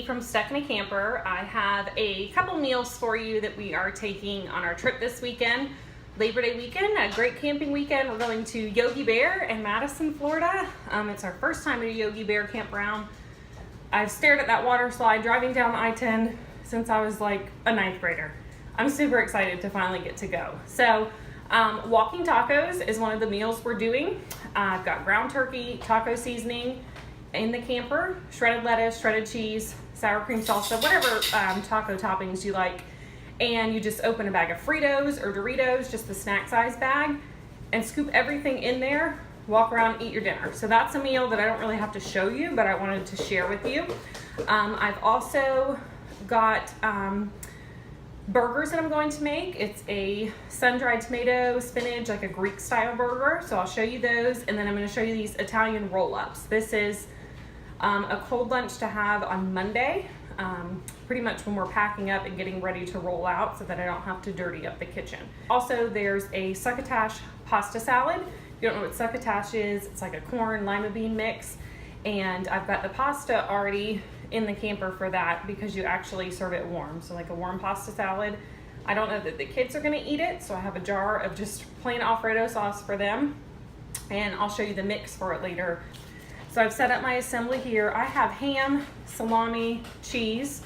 Amy from Stuck in a Camper. I have a couple meals for you that we are taking on our trip this weekend. Labor Day weekend, a great camping weekend. We're going to Yogi Bear in Madison, Florida. It's our first time at a Yogi Bear campground. I've stared at that water slide driving down I-10 since I was like a ninth grader. I'm super excited to finally get to go. So walking tacos is one of the meals we're doing. I've got ground turkey, taco seasoning in the camper, shredded lettuce, shredded cheese, sour cream salsa, whatever taco toppings you like. And you just open a bag of Fritos or Doritos, just the snack size bag, and scoop everything in there, walk around, eat your dinner. So that's a meal that I don't really have to show you, but I wanted to share with you. I've also got burgers that I'm going to make. It's a sun-dried tomato, spinach, like a Greek style burger. So I'll show you those, and then I'm going to show you these Italian roll-ups. This is a cold lunch to have on Monday, pretty much when we're packing up and getting ready to roll out so that I don't have to dirty up the kitchen. Also, there's a Succotash Pasta Salad. If you don't know what Succotash is, it's like a corn lima bean mix, and I've got the pasta already in the camper for that because you actually serve it warm, so like a warm pasta salad. I don't know that the kids are going to eat it, so I have a jar of just plain Alfredo sauce for them, and I'll show you the mix for it later. So I've set up my assembly here. I have ham, salami, cheese,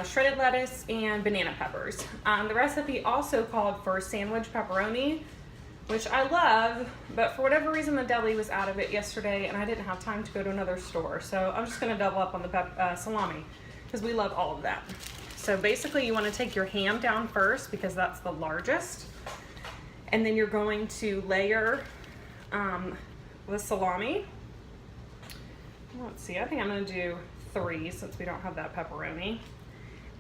shredded lettuce, and banana peppers. The recipe also called for sandwich pepperoni, which I love, but for whatever reason the deli was out of it yesterday and I didn't have time to go to another store. So I'm just gonna double up on the salami because we love all of that. So basically you wanna take your ham down first because that's the largest. And then you're going to layer the salami. Let's see, I think I'm gonna do 3 since we don't have that pepperoni.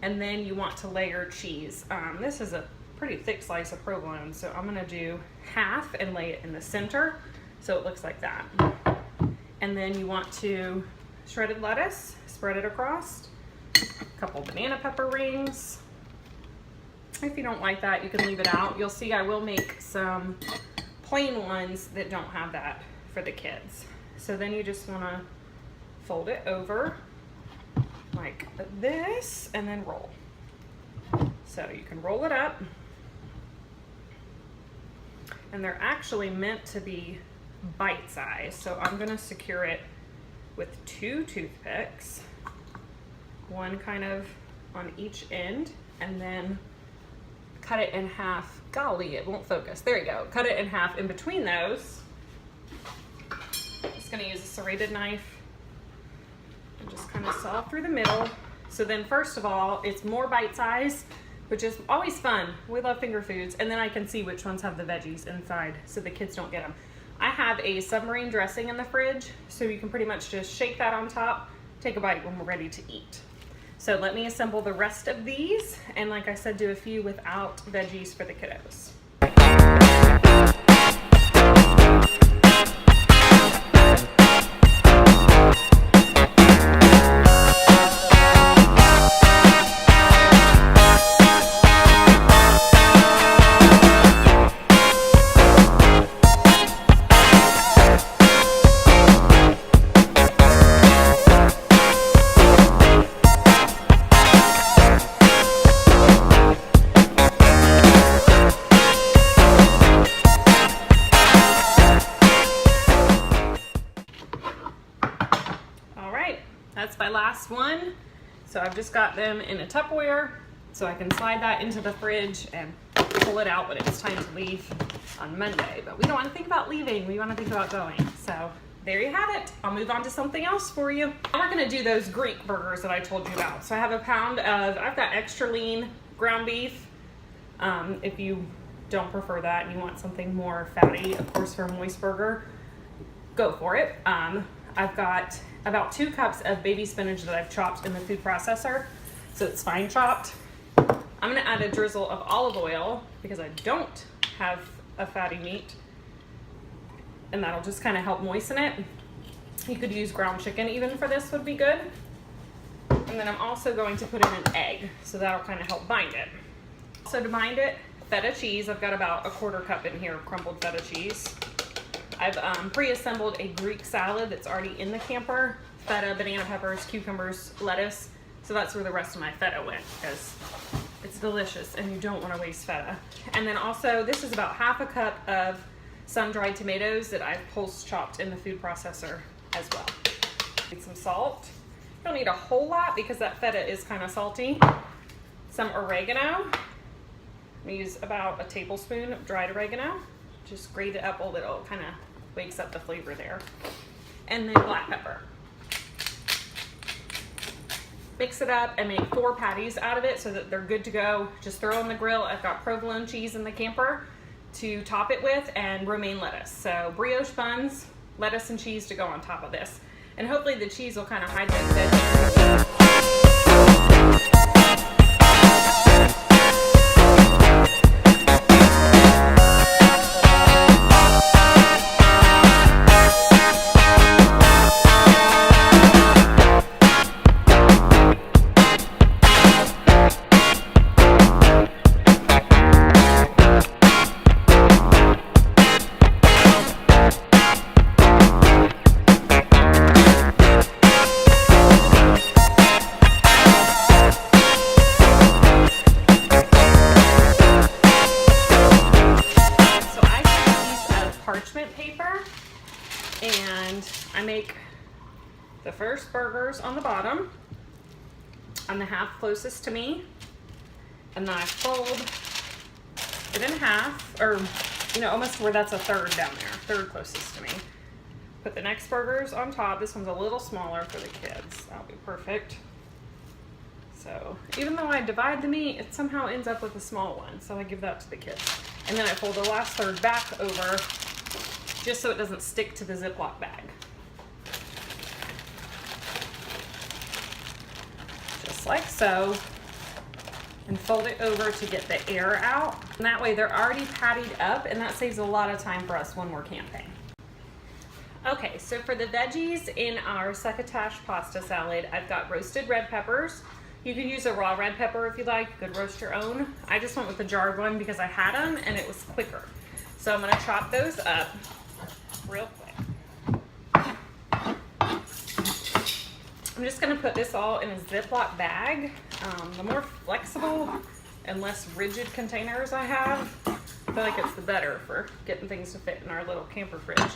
And then you want to layer cheese. This is a pretty thick slice of provolone, so I'm gonna do half and lay it in the center so it looks like that. And then you want to shredded lettuce, spread it across, a couple banana pepper rings. If you don't like that, you can leave it out. You'll see I will make some plain ones that don't have that for the kids. So then you just wanna fold it over like this and then roll. So you can roll it up, and they're actually meant to be bite-sized. So I'm gonna secure it with 2 toothpicks, one kind of on each end, and then cut it in half. Golly, it won't focus. There you go. Cut it in half in between those. Just gonna use a serrated knife and just kind of saw through the middle. So then first of all, it's more bite-sized, which is always fun. We love finger foods. And then I can see which ones have the veggies inside so the kids don't get them. I have a submarine dressing in the fridge, so you can pretty much just shake that on top, take a bite when we're ready to eat. So let me assemble the rest of these, and like I said, do a few without veggies for the kiddos. That's my last one. So I've just got them in a Tupperware so I can slide that into the fridge and pull it out when it's time to leave on Monday. But we don't want to think about leaving, we want to think about going. So there you have it. I'll move on to something else for you. Now we're gonna do those Greek burgers that I told you about. So I have a pound of, I've got extra lean ground beef. If you don't prefer that and you want something more fatty, of course, for a moist burger, go for it. I've got about 2 cups of baby spinach that I've chopped in the food processor, so it's fine chopped. I'm gonna add a drizzle of olive oil because I don't have a fatty meat, and that'll just kind of help moisten it. You could use ground chicken even for this, would be good. And then I'm also going to put in an egg, so that'll kind of help bind it. So to bind it, feta cheese. I've got about a 1/4 cup in here of crumbled feta cheese. I've pre-assembled a Greek salad that's already in the camper. Feta, banana peppers, cucumbers, lettuce. So that's where the rest of my feta went, because it's delicious and you don't want to waste feta. And then also, this is about half a cup of sun-dried tomatoes that I've pulse chopped in the food processor as well. Need some salt. You don't need a whole lot because that feta is kind of salty. Some oregano. I'm gonna use about a tablespoon of dried oregano. Just grate it up a little, kind of wakes up the flavor there. And then black pepper. Mix it up and make 4 patties out of it so that they're good to go. Just throw in the grill. I've got provolone cheese in the camper to top it with, and romaine lettuce. So brioche buns, lettuce and cheese to go on top of this. And hopefully the cheese will kind of hide those veggies. Paper, and I make the first burgers on the bottom on the half closest to me, and then I fold it in half, or almost where that's a third down there, third closest to me. Put the next burgers on top. This one's a little smaller for the kids. That'll be perfect. So even though I divide the meat, it somehow ends up with a small one, so I give that to the kids. And then I fold the last third back over just so it doesn't stick to the Ziploc bag. Just like so. And fold it over to get the air out. And that way they're already pattied up, and that saves a lot of time for us when we're camping. Okay, so for the veggies in our Succotash Pasta Salad, I've got roasted red peppers. You can use a raw red pepper if you like. You could roast your own. I just went with the jarred one because I had them and it was quicker. So I'm gonna chop those up real quick. I'm just gonna put this all in a Ziploc bag. The more flexible and less rigid containers I have, I feel like it's the better for getting things to fit in our little camper fridge.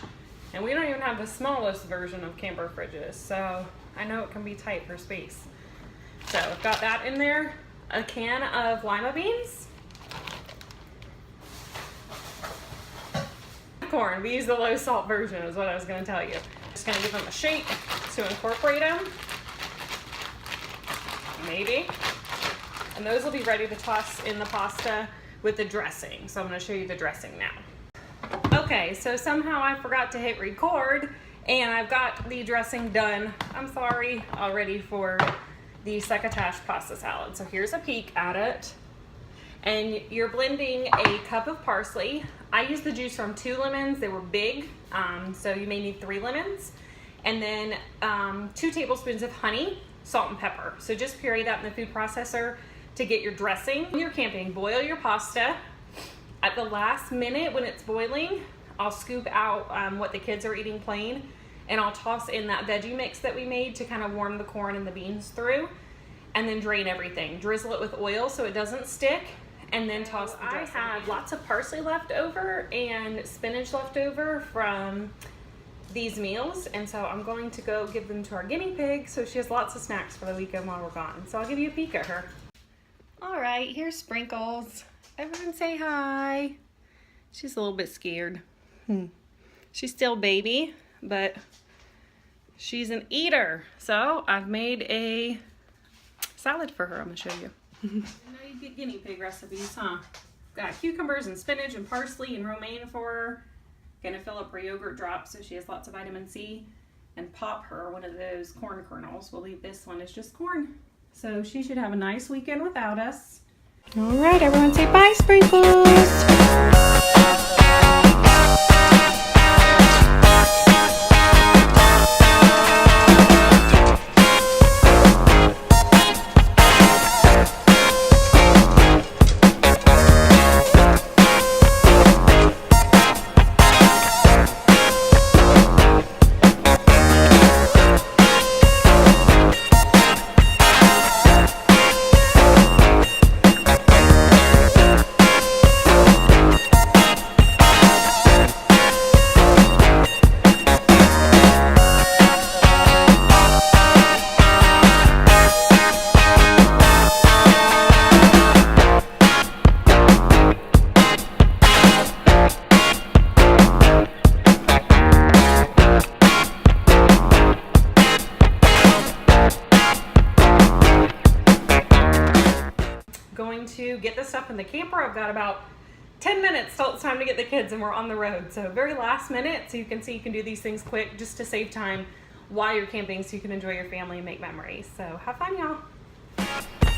And we don't even have the smallest version of camper fridges, so I know it can be tight for space. So I've got that in there, a can of lima beans, corn. We use the low salt version is what I was going to tell you. Just going to give them a shake to incorporate them, maybe. And those will be ready to toss in the pasta with the dressing. So I'm going to show you the dressing now. Okay, so somehow I forgot to hit record and I've got the dressing done, I'm sorry, already for the Succotash Pasta Salad. So here's a peek at it. And you're blending a cup of parsley. I used the juice from 2 lemons. They were big, so you may need 3 lemons. And then 2 tablespoons of honey, salt and pepper. So just puree that in the food processor to get your dressing. When you're camping, boil your pasta. At the last minute when it's boiling, I'll scoop out what the kids are eating plain, and I'll toss in that veggie mix that we made to kind of warm the corn and the beans through, and then drain everything. Drizzle it with oil so it doesn't stick, and then toss the dressing. I have lots of parsley left over and spinach left over from these meals, and so I'm going to go give them to our guinea pig so she has lots of snacks for the weekend while we're gone. So I'll give you a peek at her. All right, here's Sprinkles. Everyone say hi. She's a little bit scared. She's still baby, but she's an eater. So I've made a salad for her. I'm gonna show you. You know you get guinea pig recipes, huh? Got cucumbers and spinach and parsley and romaine for her. Gonna fill up her yogurt drop so she has lots of vitamin C, and pop her one of those corn kernels. We'll leave this one as just corn. So she should have a nice weekend without us. All right, everyone say bye, Sprinkles. stuff in the camper. I've got about 10 minutes till it's time to get the kids and we're on the road. So very last minute, so you can see you can do these things quick just to save time while you're camping so you can enjoy your family and make memories. So have fun, y'all.